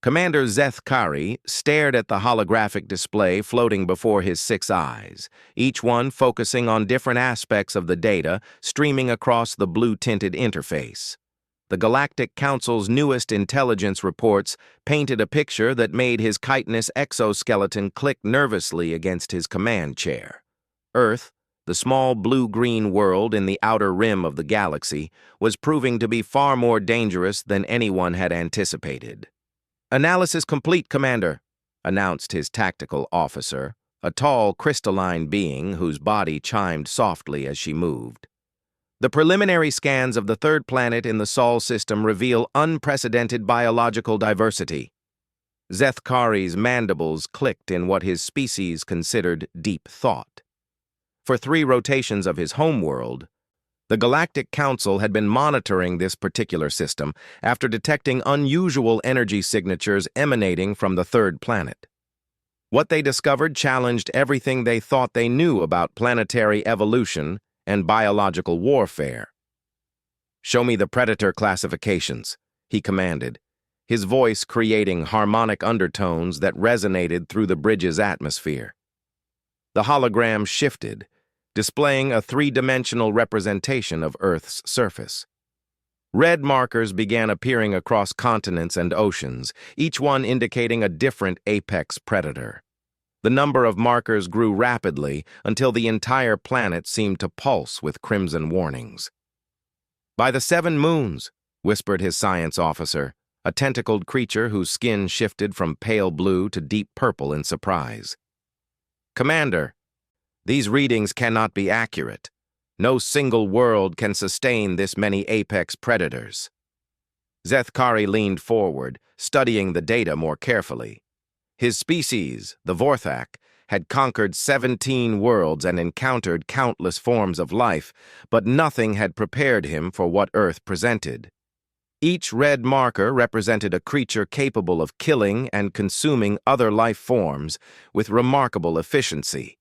Commander Zethkari stared at the holographic display floating before his 6 eyes, each one focusing on different aspects of the data streaming across the blue-tinted interface. The Galactic Council's newest intelligence reports painted a picture that made his chitinous exoskeleton click nervously against his command chair. Earth, the small blue-green world in the outer rim of the galaxy, was proving to be far more dangerous than anyone had anticipated. "Analysis complete, Commander," announced his tactical officer, a tall, crystalline being whose body chimed softly as she moved. "The preliminary scans of the third planet in the Sol system reveal unprecedented biological diversity." Zethkari's mandibles clicked in what his species considered deep thought. For 3 rotations of his homeworld, the Galactic Council had been monitoring this particular system after detecting unusual energy signatures emanating from the third planet. What they discovered challenged everything they thought they knew about planetary evolution and biological warfare. "Show me the predator classifications," he commanded, his voice creating harmonic undertones that resonated through the bridge's atmosphere. The hologram shifted, displaying a 3-dimensional representation of Earth's surface. Red markers began appearing across continents and oceans, each one indicating a different apex predator. The number of markers grew rapidly until the entire planet seemed to pulse with crimson warnings. "By the 7 moons," whispered his science officer, a tentacled creature whose skin shifted from pale blue to deep purple in surprise. "Commander, these readings cannot be accurate. No single world can sustain this many apex predators." Zethkari leaned forward, studying the data more carefully. His species, the Vorthak, had conquered 17 worlds and encountered countless forms of life, but nothing had prepared him for what Earth presented. Each red marker represented a creature capable of killing and consuming other life forms with remarkable efficiency.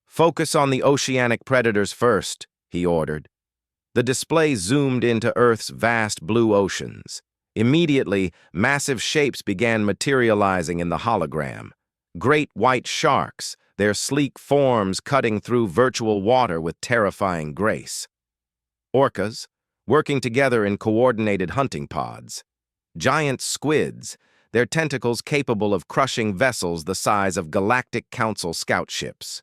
"Focus on the oceanic predators first," he ordered. The display zoomed into Earth's vast blue oceans. Immediately, massive shapes began materializing in the hologram. Great white sharks, their sleek forms cutting through virtual water with terrifying grace. Orcas, working together in coordinated hunting pods. Giant squids, their tentacles capable of crushing vessels the size of Galactic Council scout ships.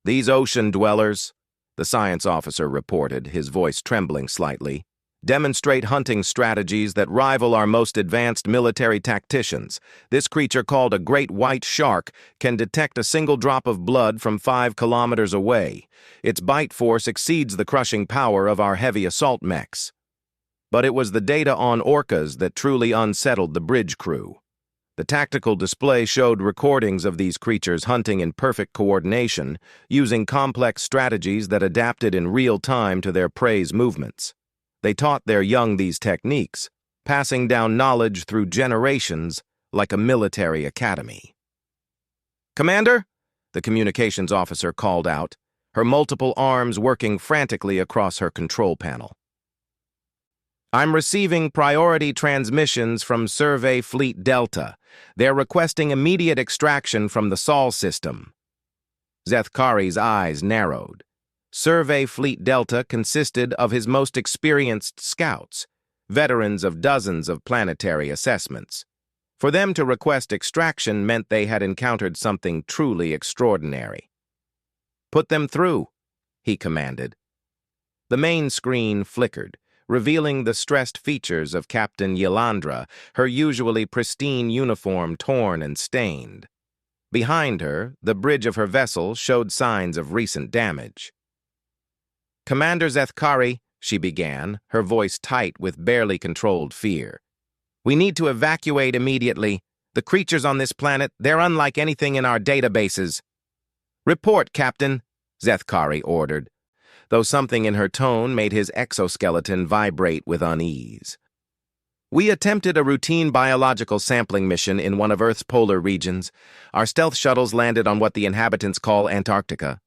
"These ocean dwellers," the science officer reported, his voice trembling slightly, "demonstrate hunting strategies that rival our most advanced military tacticians. This creature, called a great white shark, can detect a single drop of blood from 5 kilometers away. Its bite force exceeds the crushing power of our heavy assault mechs." But it was the data on orcas that truly unsettled the bridge crew. The tactical display showed recordings of these creatures hunting in perfect coordination, using complex strategies that adapted in real time to their prey's movements. They taught their young these techniques, passing down knowledge through generations like a military academy. "Commander," the communications officer called out, her multiple arms working frantically across her control panel. "I'm receiving priority transmissions from Survey Fleet Delta. They're requesting immediate extraction from the Sol system." Zethkari's eyes narrowed. Survey Fleet Delta consisted of his most experienced scouts, veterans of dozens of planetary assessments. For them to request extraction meant they had encountered something truly extraordinary. "Put them through," he commanded. The main screen flickered, revealing the stressed features of Captain Yelandra, her usually pristine uniform torn and stained. Behind her, the bridge of her vessel showed signs of recent damage. "Commander Zethkari," she began, her voice tight with barely controlled fear. "We need to evacuate immediately. The creatures on this planet, they're unlike anything in our databases." "Report, Captain," Zethkari ordered, though something in her tone made his exoskeleton vibrate with unease. "We attempted a routine biological sampling mission in one of Earth's polar regions. Our stealth shuttles landed on what the inhabitants call Antarctica.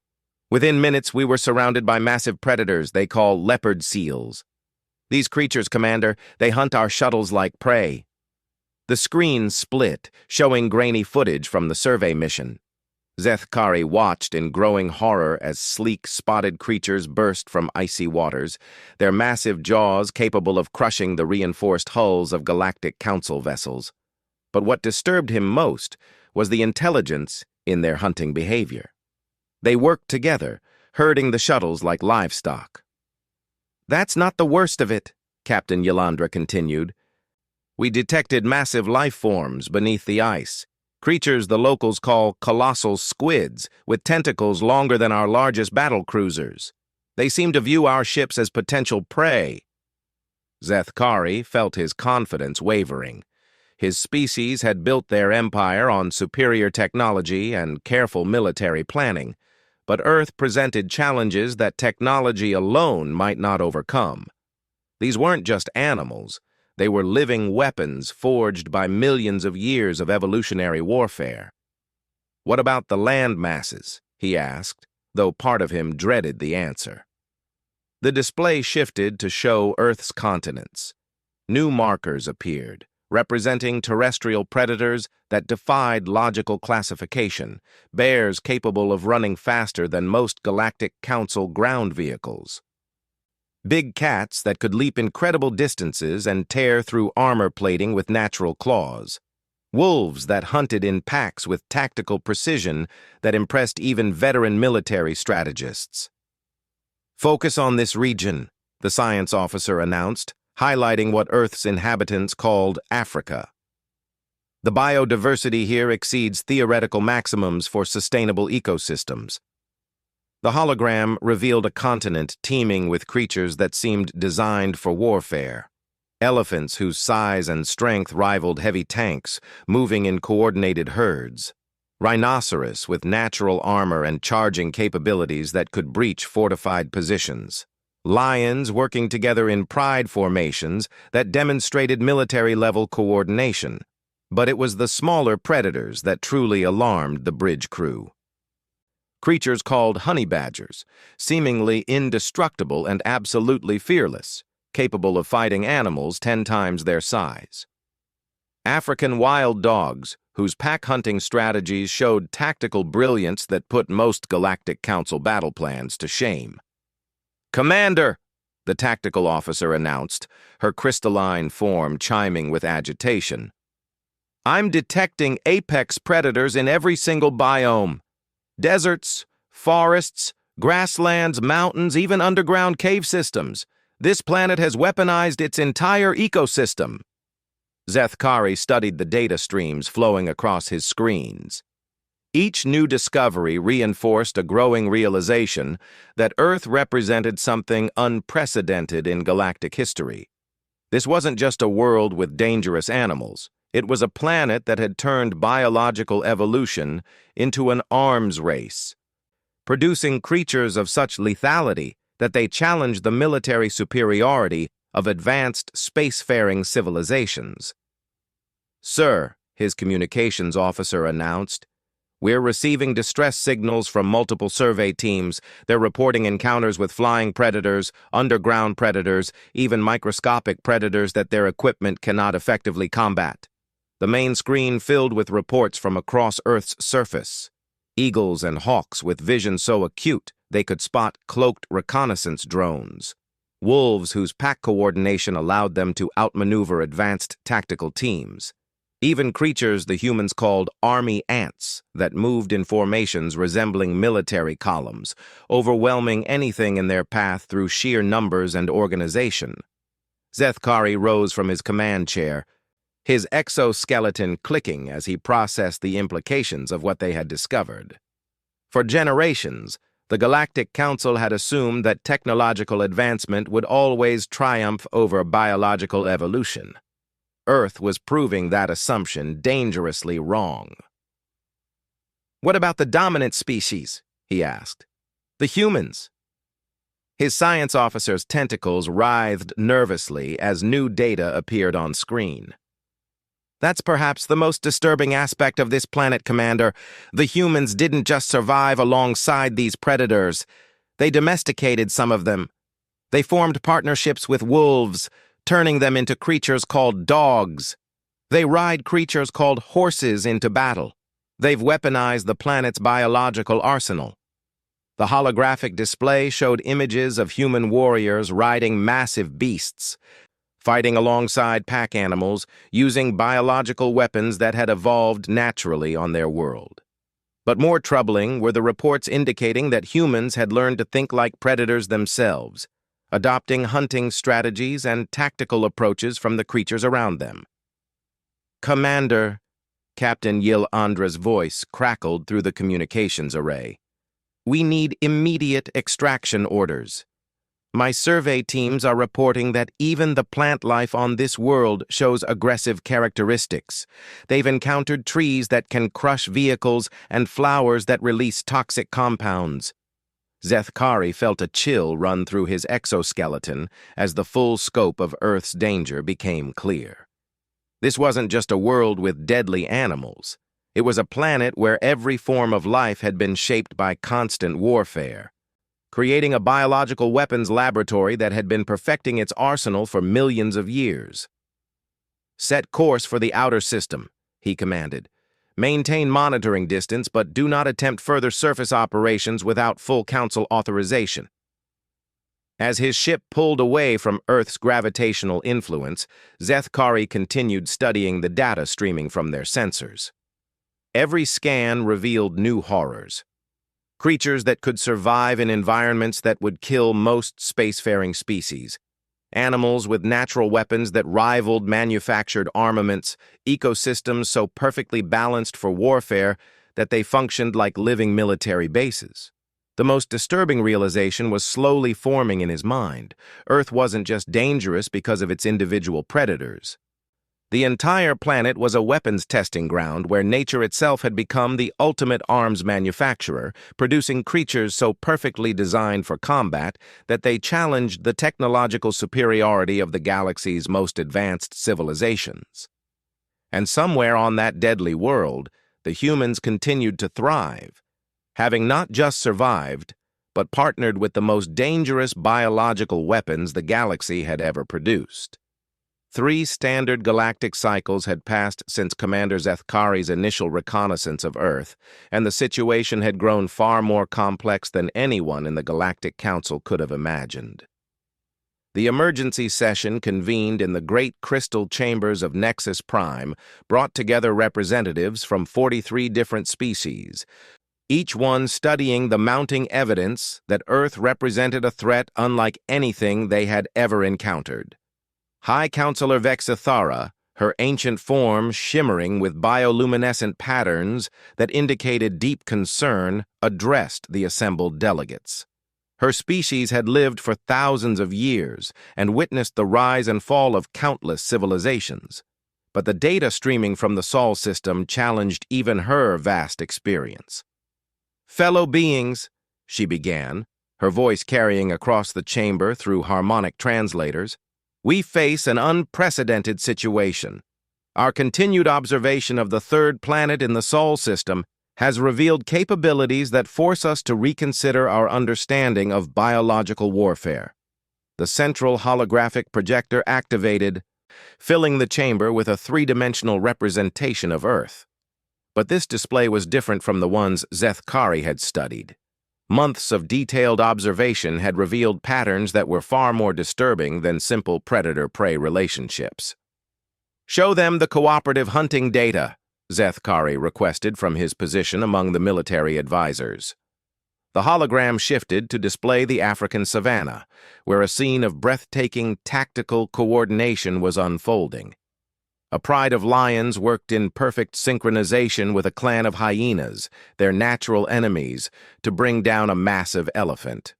Within minutes, we were surrounded by massive predators they call leopard seals. These creatures, Commander, they hunt our shuttles like prey." The screen split, showing grainy footage from the survey mission. Zethkari watched in growing horror as sleek, spotted creatures burst from icy waters, their massive jaws capable of crushing the reinforced hulls of Galactic Council vessels. But what disturbed him most was the intelligence in their hunting behavior. They worked together, herding the shuttles like livestock. "That's not the worst of it," Captain Yalandra continued. "We detected massive life forms beneath the ice, creatures the locals call colossal squids, with tentacles longer than our largest battle cruisers. They seem to view our ships as potential prey." Zethkari felt his confidence wavering. His species had built their empire on superior technology and careful military planning, but Earth presented challenges that technology alone might not overcome. These weren't just animals. They were living weapons forged by millions of years of evolutionary warfare. "What about the land masses?" he asked, though part of him dreaded the answer. The display shifted to show Earth's continents. New markers appeared, representing terrestrial predators that defied logical classification, bears capable of running faster than most Galactic Council ground vehicles. Big cats that could leap incredible distances and tear through armor plating with natural claws. Wolves that hunted in packs with tactical precision that impressed even veteran military strategists. "Focus on this region," the science officer announced, highlighting what Earth's inhabitants called Africa. "The biodiversity here exceeds theoretical maximums for sustainable ecosystems." The hologram revealed a continent teeming with creatures that seemed designed for warfare. Elephants whose size and strength rivaled heavy tanks, moving in coordinated herds. Rhinoceros with natural armor and charging capabilities that could breach fortified positions. Lions working together in pride formations that demonstrated military-level coordination. But it was the smaller predators that truly alarmed the bridge crew. Creatures called honey badgers, seemingly indestructible and absolutely fearless, capable of fighting animals 10 times their size. African wild dogs, whose pack hunting strategies showed tactical brilliance that put most Galactic Council battle plans to shame. "Commander," the tactical officer announced, her crystalline form chiming with agitation. "I'm detecting apex predators in every single biome. Deserts, forests, grasslands, mountains, even underground cave systems. This planet has weaponized its entire ecosystem." Zethkari studied the data streams flowing across his screens. Each new discovery reinforced a growing realization that Earth represented something unprecedented in galactic history. This wasn't just a world with dangerous animals. It was a planet that had turned biological evolution into an arms race, producing creatures of such lethality that they challenged the military superiority of advanced spacefaring civilizations. "Sir," his communications officer announced, "we're receiving distress signals from multiple survey teams. They're reporting encounters with flying predators, underground predators, even microscopic predators that their equipment cannot effectively combat." The main screen filled with reports from across Earth's surface. Eagles and hawks with vision so acute they could spot cloaked reconnaissance drones. Wolves whose pack coordination allowed them to outmaneuver advanced tactical teams. Even creatures the humans called army ants that moved in formations resembling military columns, overwhelming anything in their path through sheer numbers and organization. Zethkari rose from his command chair, his exoskeleton clicking as he processed the implications of what they had discovered. For generations, the Galactic Council had assumed that technological advancement would always triumph over biological evolution. Earth was proving that assumption dangerously wrong. "What about the dominant species?" he asked. "The humans?" His science officer's tentacles writhed nervously as new data appeared on screen. "That's perhaps the most disturbing aspect of this planet, Commander. The humans didn't just survive alongside these predators. They domesticated some of them. They formed partnerships with wolves, turning them into creatures called dogs. They ride creatures called horses into battle. They've weaponized the planet's biological arsenal. The holographic display showed images of human warriors riding massive beasts, fighting alongside pack animals, using biological weapons that had evolved naturally on their world. But more troubling were the reports indicating that humans had learned to think like predators themselves, adopting hunting strategies and tactical approaches from the creatures around them. "Commander," Captain Yil Andra's voice crackled through the communications array. "We need immediate extraction orders. My survey teams are reporting that even the plant life on this world shows aggressive characteristics. They've encountered trees that can crush vehicles and flowers that release toxic compounds." Zethkari felt a chill run through his exoskeleton as the full scope of Earth's danger became clear. This wasn't just a world with deadly animals. It was a planet where every form of life had been shaped by constant warfare, creating a biological weapons laboratory that had been perfecting its arsenal for millions of years. "Set course for the outer system," he commanded. "Maintain monitoring distance, but do not attempt further surface operations without full Council authorization." As his ship pulled away from Earth's gravitational influence, Zethkari continued studying the data streaming from their sensors. Every scan revealed new horrors. Creatures that could survive in environments that would kill most spacefaring species. Animals with natural weapons that rivaled manufactured armaments. Ecosystems so perfectly balanced for warfare that they functioned like living military bases. The most disturbing realization was slowly forming in his mind. Earth wasn't just dangerous because of its individual predators. The entire planet was a weapons testing ground where nature itself had become the ultimate arms manufacturer, producing creatures so perfectly designed for combat that they challenged the technological superiority of the galaxy's most advanced civilizations. And somewhere on that deadly world, the humans continued to thrive, having not just survived, but partnered with the most dangerous biological weapons the galaxy had ever produced. 3 standard galactic cycles had passed since Commander Zethkari's initial reconnaissance of Earth, and the situation had grown far more complex than anyone in the Galactic Council could have imagined. The emergency session convened in the great crystal chambers of Nexus Prime brought together representatives from 43 different species, each one studying the mounting evidence that Earth represented a threat unlike anything they had ever encountered. High Counselor Vexithara, her ancient form shimmering with bioluminescent patterns that indicated deep concern, addressed the assembled delegates. Her species had lived for thousands of years and witnessed the rise and fall of countless civilizations. But the data streaming from the Sol system challenged even her vast experience. "Fellow beings," she began, her voice carrying across the chamber through harmonic translators, "we face an unprecedented situation. Our continued observation of the third planet in the Sol system has revealed capabilities that force us to reconsider our understanding of biological warfare." The central holographic projector activated, filling the chamber with a 3-dimensional representation of Earth. But this display was different from the ones Zethkari had studied. Months of detailed observation had revealed patterns that were far more disturbing than simple predator-prey relationships. "Show them the cooperative hunting data," Zethkari requested from his position among the military advisors. The hologram shifted to display the African savanna, where a scene of breathtaking tactical coordination was unfolding. A pride of lions worked in perfect synchronization with a clan of hyenas, their natural enemies, to bring down a massive elephant.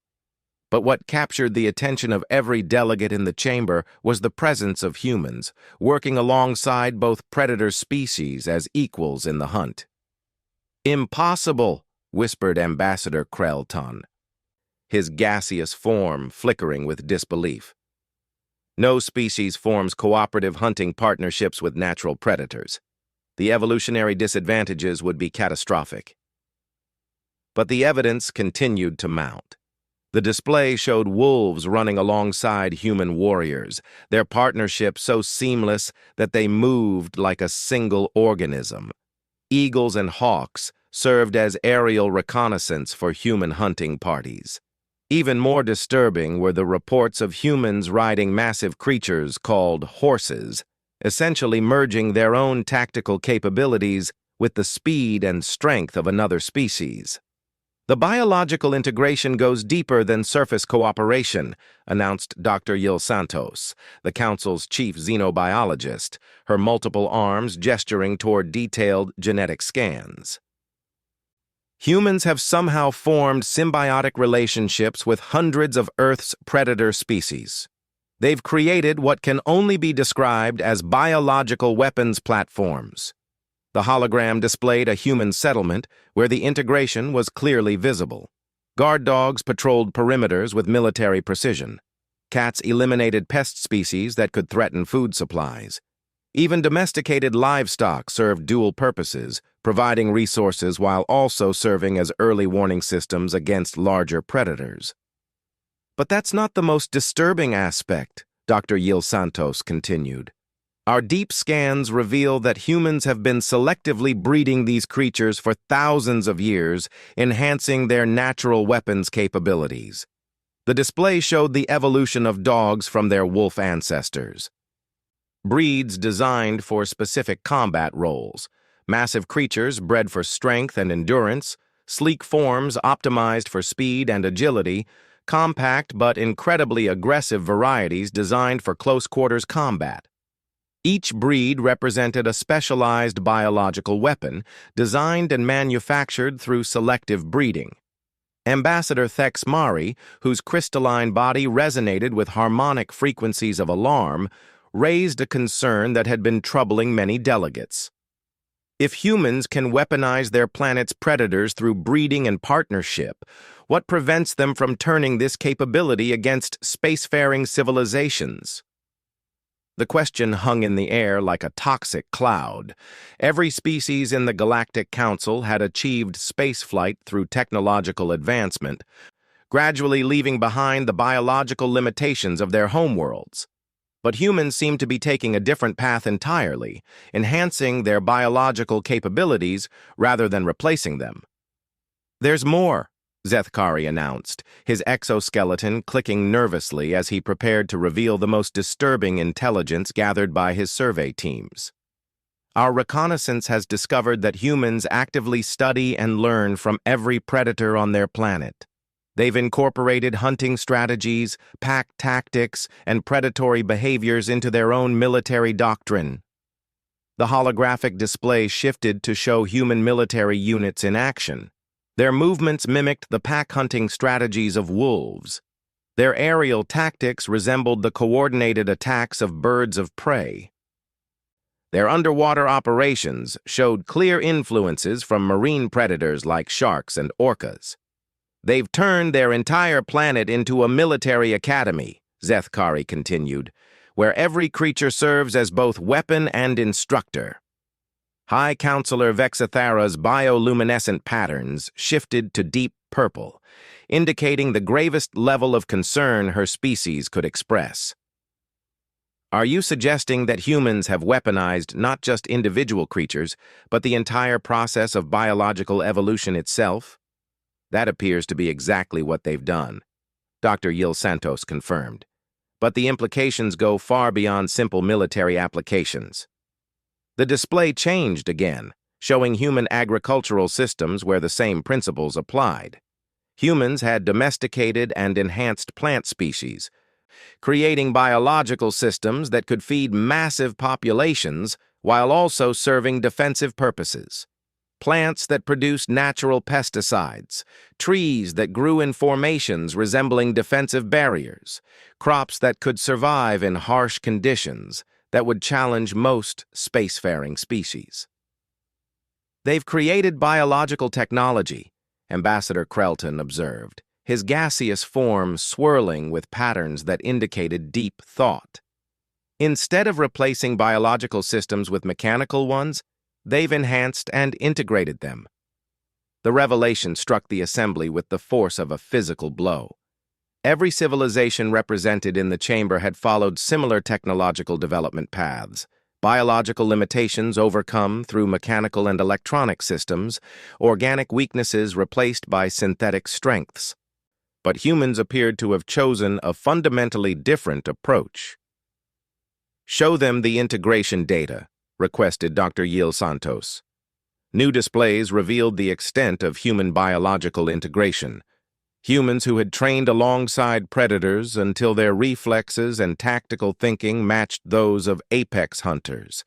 But what captured the attention of every delegate in the chamber was the presence of humans, working alongside both predator species as equals in the hunt. "Impossible," whispered Ambassador Krelton, his gaseous form flickering with disbelief. "No species forms cooperative hunting partnerships with natural predators. The evolutionary disadvantages would be catastrophic." But the evidence continued to mount. The display showed wolves running alongside human warriors, their partnership so seamless that they moved like a single organism. Eagles and hawks served as aerial reconnaissance for human hunting parties. Even more disturbing were the reports of humans riding massive creatures called horses, essentially merging their own tactical capabilities with the speed and strength of another species. The biological integration goes deeper than surface cooperation, announced Dr. Yil Santos, the Council's chief xenobiologist, her multiple arms gesturing toward detailed genetic scans. Humans have somehow formed symbiotic relationships with hundreds of Earth's predator species. They've created what can only be described as biological weapons platforms. The hologram displayed a human settlement where the integration was clearly visible. Guard dogs patrolled perimeters with military precision. Cats eliminated pest species that could threaten food supplies. Even domesticated livestock served dual purposes, providing resources while also serving as early warning systems against larger predators. But that's not the most disturbing aspect, Dr. Yil Santos continued. Our deep scans reveal that humans have been selectively breeding these creatures for thousands of years, enhancing their natural weapons capabilities. The display showed the evolution of dogs from their wolf ancestors. Breeds designed for specific combat roles, massive creatures bred for strength and endurance, sleek forms optimized for speed and agility, compact but incredibly aggressive varieties designed for close-quarters combat. Each breed represented a specialized biological weapon, designed and manufactured through selective breeding. Ambassador Thex Mari, whose crystalline body resonated with harmonic frequencies of alarm, raised a concern that had been troubling many delegates. If humans can weaponize their planet's predators through breeding and partnership, what prevents them from turning this capability against spacefaring civilizations? The question hung in the air like a toxic cloud. Every species in the Galactic Council had achieved spaceflight through technological advancement, gradually leaving behind the biological limitations of their homeworlds. But humans seem to be taking a different path entirely, enhancing their biological capabilities rather than replacing them. "There's more," Zethkari announced, his exoskeleton clicking nervously as he prepared to reveal the most disturbing intelligence gathered by his survey teams. "Our reconnaissance has discovered that humans actively study and learn from every predator on their planet. They've incorporated hunting strategies, pack tactics, and predatory behaviors into their own military doctrine." The holographic display shifted to show human military units in action. Their movements mimicked the pack-hunting strategies of wolves. Their aerial tactics resembled the coordinated attacks of birds of prey. Their underwater operations showed clear influences from marine predators like sharks and orcas. "They've turned their entire planet into a military academy," Zethkari continued, "where every creature serves as both weapon and instructor." High Counselor Vexathara's bioluminescent patterns shifted to deep purple, indicating the gravest level of concern her species could express. "Are you suggesting that humans have weaponized not just individual creatures, but the entire process of biological evolution itself?" "That appears to be exactly what they've done," Dr. Yil Santos confirmed. "But the implications go far beyond simple military applications." The display changed again, showing human agricultural systems where the same principles applied. Humans had domesticated and enhanced plant species, creating biological systems that could feed massive populations while also serving defensive purposes. Plants that produced natural pesticides, trees that grew in formations resembling defensive barriers, crops that could survive in harsh conditions that would challenge most spacefaring species. "They've created biological technology," Ambassador Krelton observed, his gaseous form swirling with patterns that indicated deep thought. "Instead of replacing biological systems with mechanical ones, they've enhanced and integrated them." The revelation struck the assembly with the force of a physical blow. Every civilization represented in the chamber had followed similar technological development paths. Biological limitations overcome through mechanical and electronic systems, organic weaknesses replaced by synthetic strengths. But humans appeared to have chosen a fundamentally different approach. "Show them the integration data," requested Dr. Yil Santos. New displays revealed the extent of human biological integration. Humans who had trained alongside predators until their reflexes and tactical thinking matched those of apex hunters.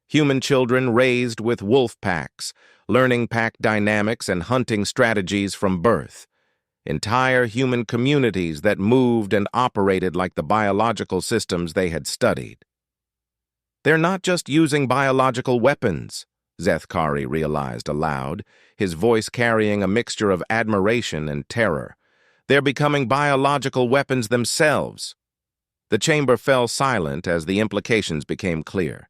Human children raised with wolf packs, learning pack dynamics and hunting strategies from birth. Entire human communities that moved and operated like the biological systems they had studied. "They're not just using biological weapons," Zethkari realized aloud, his voice carrying a mixture of admiration and terror. "They're becoming biological weapons themselves." The chamber fell silent as the implications became clear.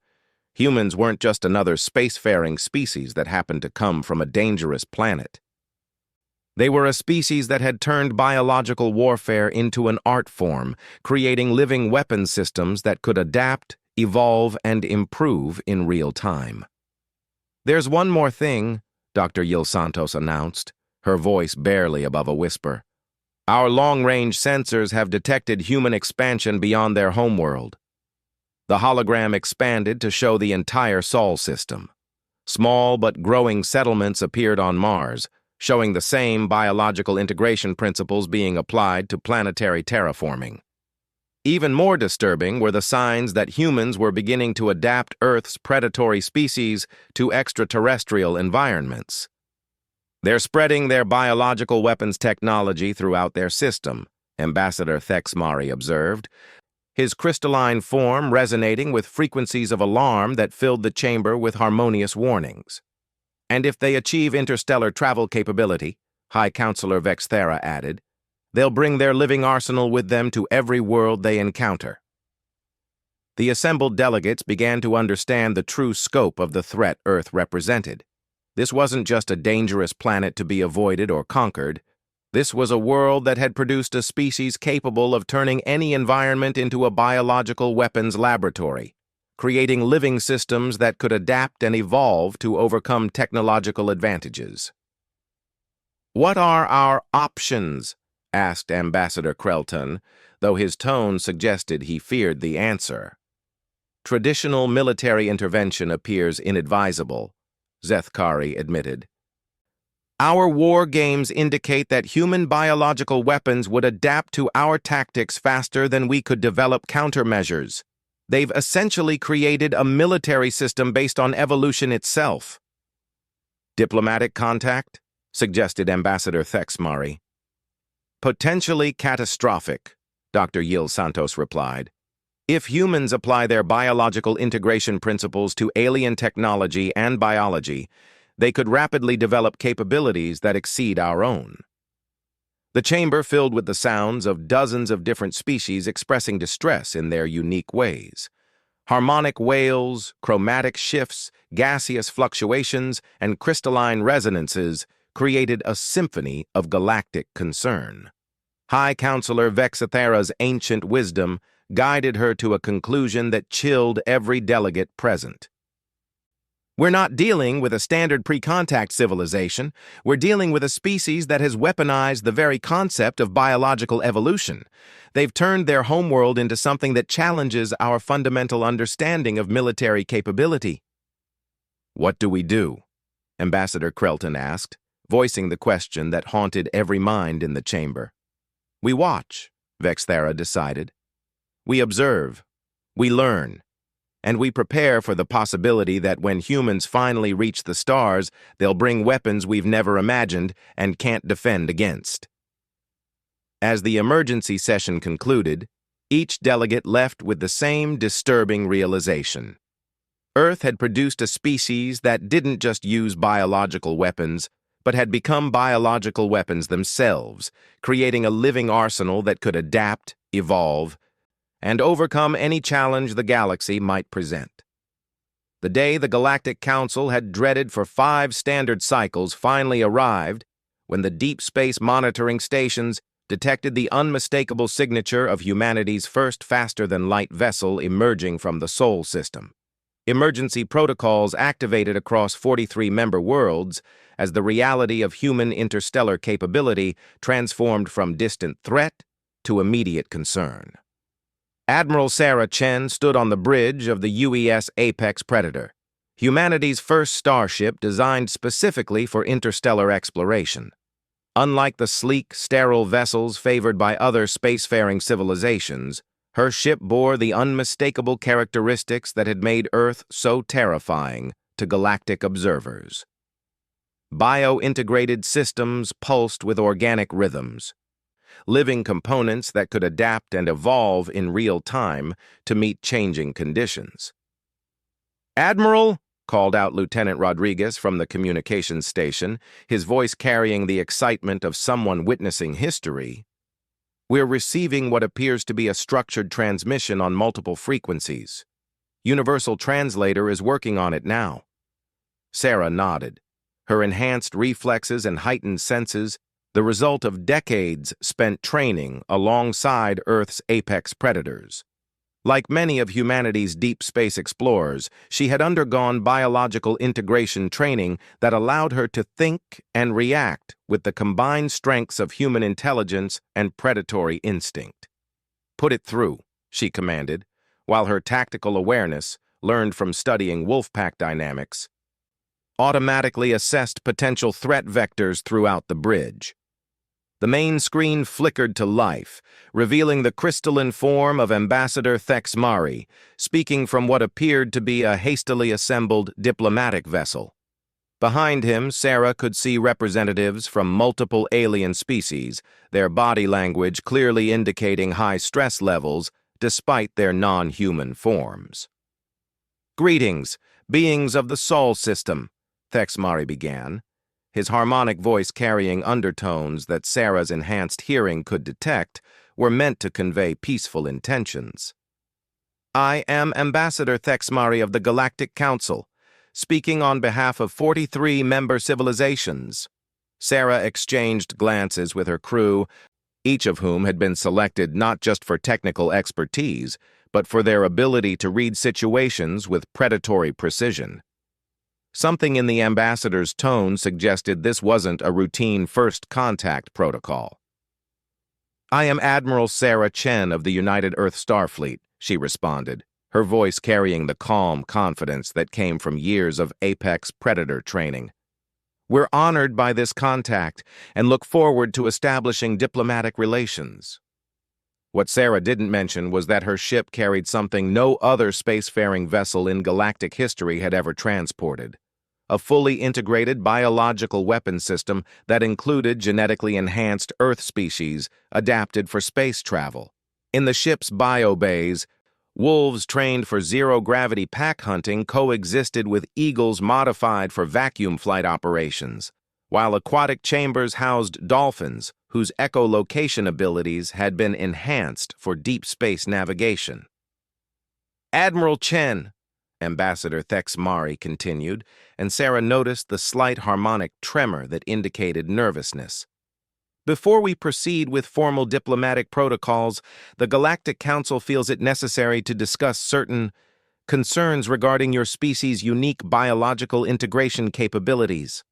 Humans weren't just another spacefaring species that happened to come from a dangerous planet. They were a species that had turned biological warfare into an art form, creating living weapon systems that could adapt, evolve, and improve in real time. "There's one more thing," Dr. Yil Santos announced, her voice barely above a whisper. "Our long-range sensors have detected human expansion beyond their homeworld." The hologram expanded to show the entire Sol system. Small but growing settlements appeared on Mars, showing the same biological integration principles being applied to planetary terraforming. Even more disturbing were the signs that humans were beginning to adapt Earth's predatory species to extraterrestrial environments. "They're spreading their biological weapons technology throughout their system," Ambassador Thexmari observed, his crystalline form resonating with frequencies of alarm that filled the chamber with harmonious warnings. "And if they achieve interstellar travel capability," High Counselor Vexthera added, "they'll bring their living arsenal with them to every world they encounter." The assembled delegates began to understand the true scope of the threat Earth represented. This wasn't just a dangerous planet to be avoided or conquered. This was a world that had produced a species capable of turning any environment into a biological weapons laboratory, creating living systems that could adapt and evolve to overcome technological advantages. "What are our options?" asked Ambassador Krelton, though his tone suggested he feared the answer. "Traditional military intervention appears inadvisable," Zethkari admitted. "Our war games indicate that human biological weapons would adapt to our tactics faster than we could develop countermeasures. They've essentially created a military system based on evolution itself." "Diplomatic contact?" suggested Ambassador Thexmari. "Potentially catastrophic," Dr. Yil Santos replied. "If humans apply their biological integration principles to alien technology and biology, they could rapidly develop capabilities that exceed our own." The chamber filled with the sounds of dozens of different species expressing distress in their unique ways. Harmonic wails, chromatic shifts, gaseous fluctuations, and crystalline resonances created a symphony of galactic concern. High Counselor Vexthera's ancient wisdom guided her to a conclusion that chilled every delegate present. "We're not dealing with a standard pre-contact civilization. We're dealing with a species that has weaponized the very concept of biological evolution. They've turned their homeworld into something that challenges our fundamental understanding of military capability." "What do we do?" Ambassador Krelton asked, voicing the question that haunted every mind in the chamber. "We watch," Vexthera decided. "We observe. We learn. And we prepare for the possibility that when humans finally reach the stars, they'll bring weapons we've never imagined and can't defend against." As the emergency session concluded, each delegate left with the same disturbing realization. Earth had produced a species that didn't just use biological weapons, but had become biological weapons themselves, creating a living arsenal that could adapt, evolve, and overcome any challenge the galaxy might present. The day the Galactic Council had dreaded for 5 standard cycles finally arrived, when the deep space monitoring stations detected the unmistakable signature of humanity's first faster-than-light vessel emerging from the Sol system. Emergency protocols activated across 43 member worlds as the reality of human interstellar capability transformed from distant threat to immediate concern. Admiral Sarah Chen stood on the bridge of the UES Apex Predator, humanity's first starship designed specifically for interstellar exploration. Unlike the sleek, sterile vessels favored by other spacefaring civilizations, her ship bore the unmistakable characteristics that had made Earth so terrifying to galactic observers. Bio-integrated systems pulsed with organic rhythms, living components that could adapt and evolve in real time to meet changing conditions. "Admiral," called out Lieutenant Rodriguez from the communications station, his voice carrying the excitement of someone witnessing history, "we're receiving what appears to be a structured transmission on multiple frequencies. Universal Translator is working on it now." Sarah nodded, her enhanced reflexes and heightened senses the result of decades spent training alongside Earth's apex predators. Like many of humanity's deep space explorers, she had undergone biological integration training that allowed her to think and react with the combined strengths of human intelligence and predatory instinct. "Put it through," she commanded, while her tactical awareness, learned from studying wolfpack dynamics, automatically assessed potential threat vectors throughout the bridge. The main screen flickered to life, revealing the crystalline form of Ambassador Thex Mari, speaking from what appeared to be a hastily assembled diplomatic vessel. Behind him, Sarah could see representatives from multiple alien species, their body language clearly indicating high stress levels despite their non-human forms. "Greetings, beings of the Sol system," Thex Mari began, his harmonic voice carrying undertones that Sarah's enhanced hearing could detect were meant to convey peaceful intentions. "I am Ambassador Thex Mari of the Galactic Council, speaking on behalf of 43 member civilizations." Sarah exchanged glances with her crew, each of whom had been selected not just for technical expertise, but for their ability to read situations with predatory precision. Something in the ambassador's tone suggested this wasn't a routine first contact protocol. "I am Admiral Sarah Chen of the United Earth Starfleet," she responded, her voice carrying the calm confidence that came from years of apex predator training. "We're honored by this contact and look forward to establishing diplomatic relations." What Sarah didn't mention was that her ship carried something no other spacefaring vessel in galactic history had ever transported: a fully integrated biological weapon system that included genetically enhanced Earth species adapted for space travel. In the ship's biobays, wolves trained for zero-gravity pack hunting coexisted with eagles modified for vacuum flight operations, while aquatic chambers housed dolphins whose echolocation abilities had been enhanced for deep space navigation. "Admiral Chen," Ambassador Thex Mari continued, and Sarah noticed the slight harmonic tremor that indicated nervousness. "Before we proceed with formal diplomatic protocols, the Galactic Council feels it necessary to discuss certain concerns regarding your species' unique biological integration capabilities."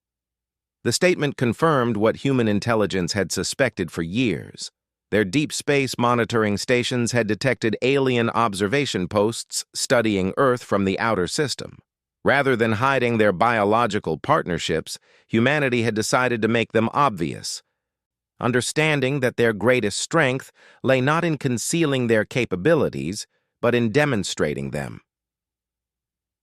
The statement confirmed what human intelligence had suspected for years. Their deep space monitoring stations had detected alien observation posts studying Earth from the outer system. Rather than hiding their biological partnerships, humanity had decided to make them obvious, understanding that their greatest strength lay not in concealing their capabilities, but in demonstrating them.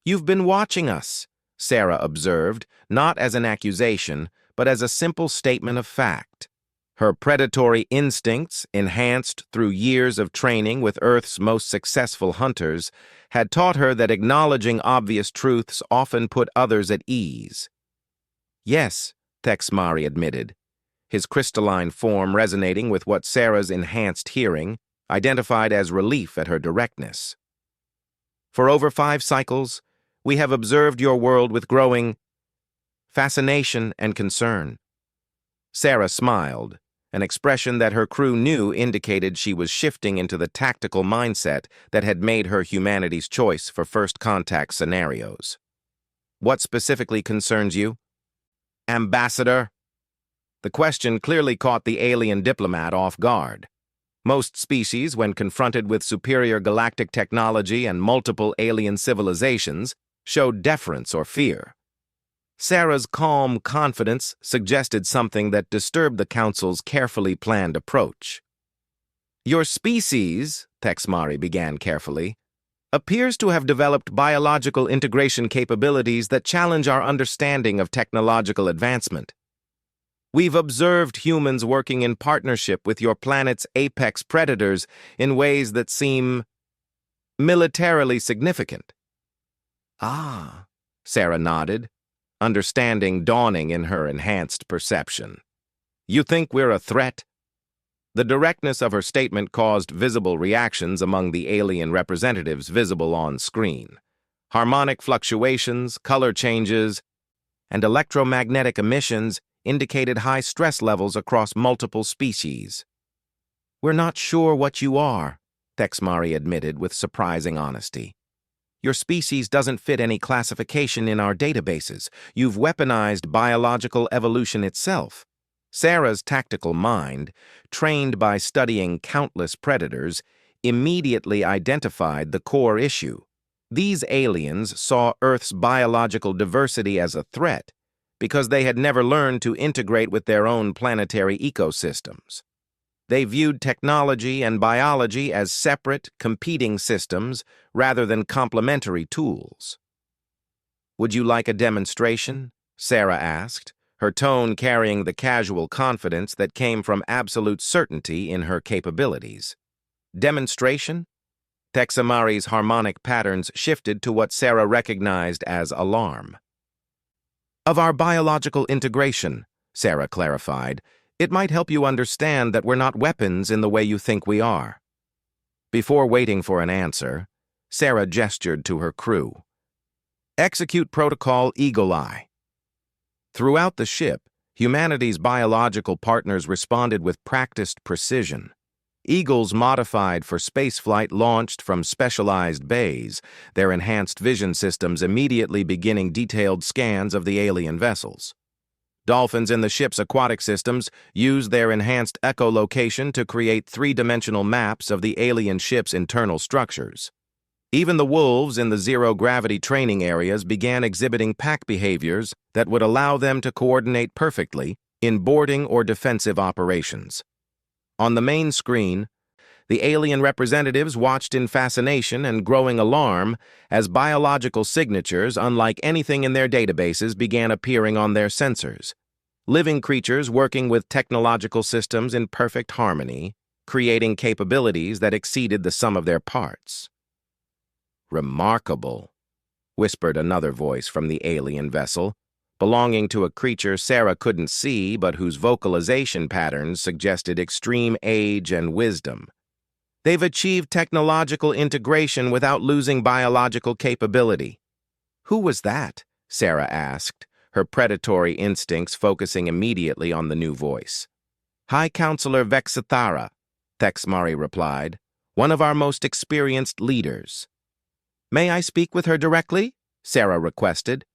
"You've been watching us," Sarah observed, not as an accusation, but as a simple statement of fact. Her predatory instincts, enhanced through years of training with Earth's most successful hunters, had taught her that acknowledging obvious truths often put others at ease. "Yes," Thex Mari admitted, his crystalline form resonating with what Sarah's enhanced hearing identified as relief at her directness. "For over 5 cycles, we have observed your world with growing fascination and concern." Sarah smiled, an expression that her crew knew indicated she was shifting into the tactical mindset that had made her humanity's choice for first contact scenarios. What specifically concerns you? Ambassador? The question clearly caught the alien diplomat off guard. Most species, when confronted with superior galactic technology and multiple alien civilizations, showed deference or fear. Sarah's calm confidence suggested something that disturbed the Council's carefully planned approach. Your species, Texmari began carefully, appears to have developed biological integration capabilities that challenge our understanding of technological advancement. We've observed humans working in partnership with your planet's apex predators in ways that seem militarily significant. Ah, Sarah nodded, understanding dawning in her enhanced perception. You think we're a threat? The directness of her statement caused visible reactions among the alien representatives visible on screen. Harmonic fluctuations, color changes, and electromagnetic emissions indicated high stress levels across multiple species. We're not sure what you are, Texmari admitted with surprising honesty. Your species doesn't fit any classification in our databases. You've weaponized biological evolution itself. Sarah's tactical mind, trained by studying countless predators, immediately identified the core issue. These aliens saw Earth's biological diversity as a threat because they had never learned to integrate with their own planetary ecosystems. They viewed technology and biology as separate, competing systems rather than complementary tools. Would you like a demonstration? Sarah asked, her tone carrying the casual confidence that came from absolute certainty in her capabilities. Demonstration? Texamari's harmonic patterns shifted to what Sarah recognized as alarm. Of our biological integration, Sarah clarified, it might help you understand that we're not weapons in the way you think we are. Before waiting for an answer, Sarah gestured to her crew. Execute Protocol Eagle Eye. Throughout the ship, humanity's biological partners responded with practiced precision. Eagles modified for spaceflight launched from specialized bays, their enhanced vision systems immediately beginning detailed scans of the alien vessels. Dolphins in the ship's aquatic systems used their enhanced echolocation to create three-dimensional maps of the alien ship's internal structures. Even the wolves in the zero-gravity training areas began exhibiting pack behaviors that would allow them to coordinate perfectly in boarding or defensive operations. On the main screen, the alien representatives watched in fascination and growing alarm as biological signatures, unlike anything in their databases, began appearing on their sensors. Living creatures working with technological systems in perfect harmony, creating capabilities that exceeded the sum of their parts. Remarkable, whispered another voice from the alien vessel, belonging to a creature Sarah couldn't see but whose vocalization patterns suggested extreme age and wisdom. They've achieved technological integration without losing biological capability. Who was that? Sarah asked, her predatory instincts focusing immediately on the new voice. High Counselor Vexathara, Texmari replied, one of our most experienced leaders. May I speak with her directly? Sarah requested,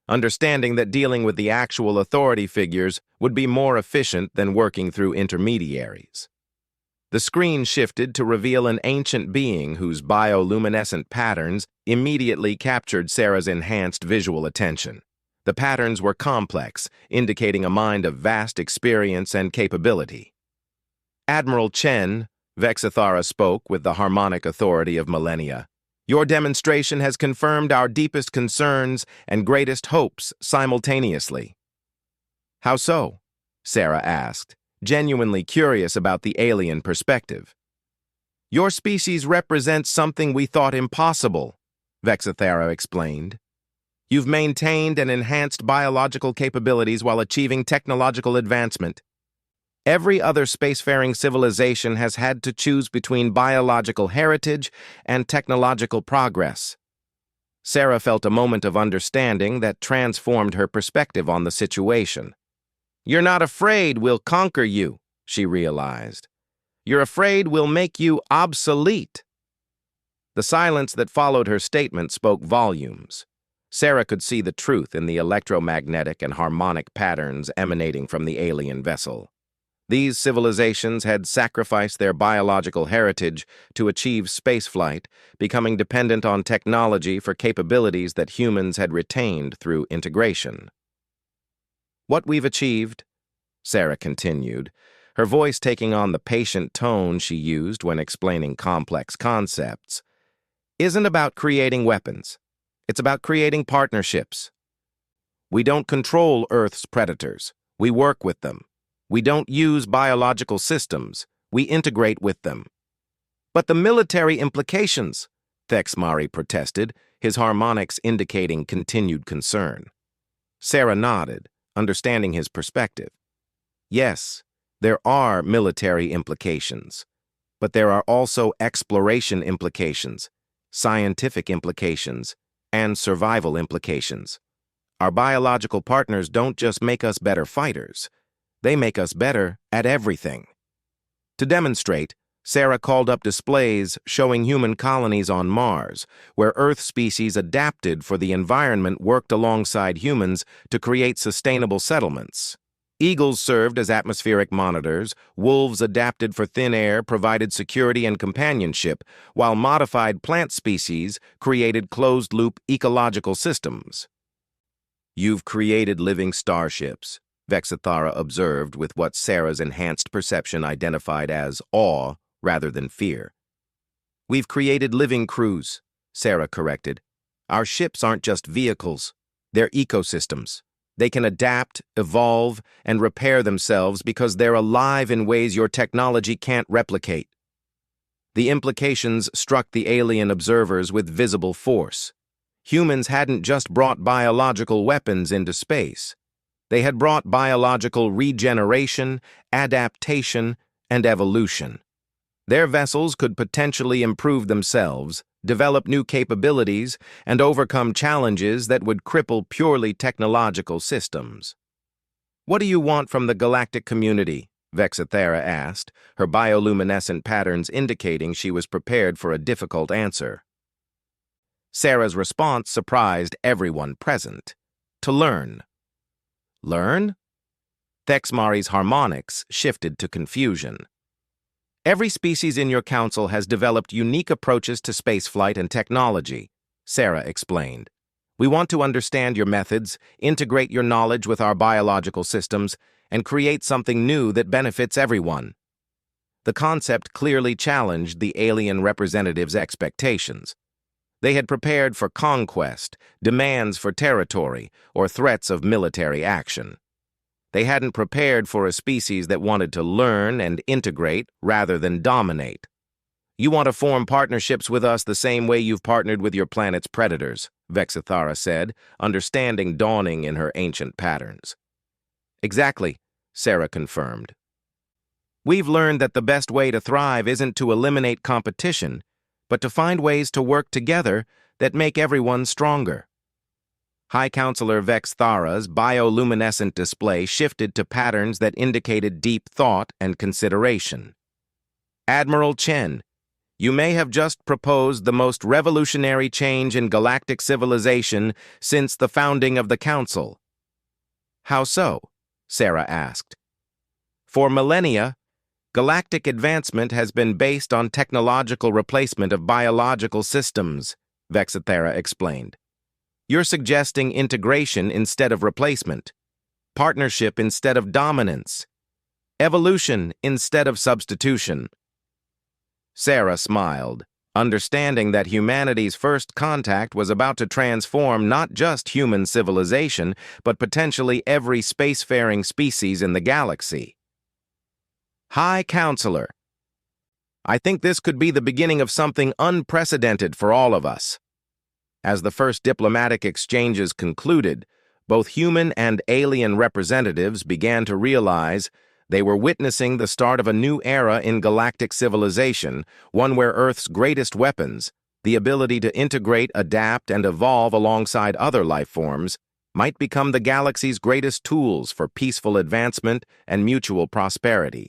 understanding that dealing with the actual authority figures would be more efficient than working through intermediaries. The screen shifted to reveal an ancient being whose bioluminescent patterns immediately captured Sarah's enhanced visual attention. The patterns were complex, indicating a mind of vast experience and capability. Admiral Chen, Vexathara spoke with the harmonic authority of millennia. Your demonstration has confirmed our deepest concerns and greatest hopes simultaneously. How so? Sarah asked, genuinely curious about the alien perspective. Your species represents something we thought impossible, Vexathara explained. You've maintained and enhanced biological capabilities while achieving technological advancement. Every other spacefaring civilization has had to choose between biological heritage and technological progress. Sarah felt a moment of understanding that transformed her perspective on the situation. You're not afraid we'll conquer you, she realized. You're afraid we'll make you obsolete. The silence that followed her statement spoke volumes. Sarah could see the truth in the electromagnetic and harmonic patterns emanating from the alien vessel. These civilizations had sacrificed their biological heritage to achieve spaceflight, becoming dependent on technology for capabilities that humans had retained through integration. What we've achieved, Sarah continued, her voice taking on the patient tone she used when explaining complex concepts, isn't about creating weapons. It's about creating partnerships. We don't control Earth's predators. We work with them. We don't use biological systems. We integrate with them. But the military implications, Thexmari protested, his harmonics indicating continued concern. Sarah nodded, understanding his perspective. Yes, there are military implications, but there are also exploration implications, scientific implications, and survival implications. Our biological partners don't just make us better fighters, they make us better at everything. To demonstrate, Sarah called up displays showing human colonies on Mars, where Earth species adapted for the environment worked alongside humans to create sustainable settlements. Eagles served as atmospheric monitors, wolves adapted for thin air, provided security and companionship, while modified plant species created closed-loop ecological systems. You've created living starships, Vexithara observed with what Sarah's enhanced perception identified as awe rather than fear. We've created living crews, Sarah corrected. Our ships aren't just vehicles, they're ecosystems. They can adapt, evolve, and repair themselves because they're alive in ways your technology can't replicate. The implications struck the alien observers with visible force. Humans hadn't just brought biological weapons into space. They had brought biological regeneration, adaptation, and evolution. Their vessels could potentially improve themselves, develop new capabilities, and overcome challenges that would cripple purely technological systems. What do you want from the galactic community? Vexithara asked, her bioluminescent patterns indicating she was prepared for a difficult answer. Sarah's response surprised everyone present. To learn. Learn? Thexmari's harmonics shifted to confusion. Every species in your council has developed unique approaches to spaceflight and technology, Sarah explained. We want to understand your methods, integrate your knowledge with our biological systems, and create something new that benefits everyone. The concept clearly challenged the alien representatives' expectations. They had prepared for conquest, demands for territory, or threats of military action. They hadn't prepared for a species that wanted to learn and integrate rather than dominate. You want to form partnerships with us the same way you've partnered with your planet's predators, Vexithara said, understanding dawning in her ancient patterns. Exactly, Sarah confirmed. We've learned that the best way to thrive isn't to eliminate competition, but to find ways to work together that make everyone stronger. High Counselor Vexithara's bioluminescent display shifted to patterns that indicated deep thought and consideration. Admiral Chen, you may have just proposed the most revolutionary change in galactic civilization since the founding of the Council. How so? Sarah asked. For millennia, galactic advancement has been based on technological replacement of biological systems, Vexithara explained. You're suggesting integration instead of replacement, partnership instead of dominance, evolution instead of substitution. Sarah smiled, understanding that humanity's first contact was about to transform not just human civilization, but potentially every spacefaring species in the galaxy. High Counselor, I think this could be the beginning of something unprecedented for all of us. As the first diplomatic exchanges concluded, both human and alien representatives began to realize they were witnessing the start of a new era in galactic civilization, one where Earth's greatest weapons, the ability to integrate, adapt, and evolve alongside other life forms, might become the galaxy's greatest tools for peaceful advancement and mutual prosperity.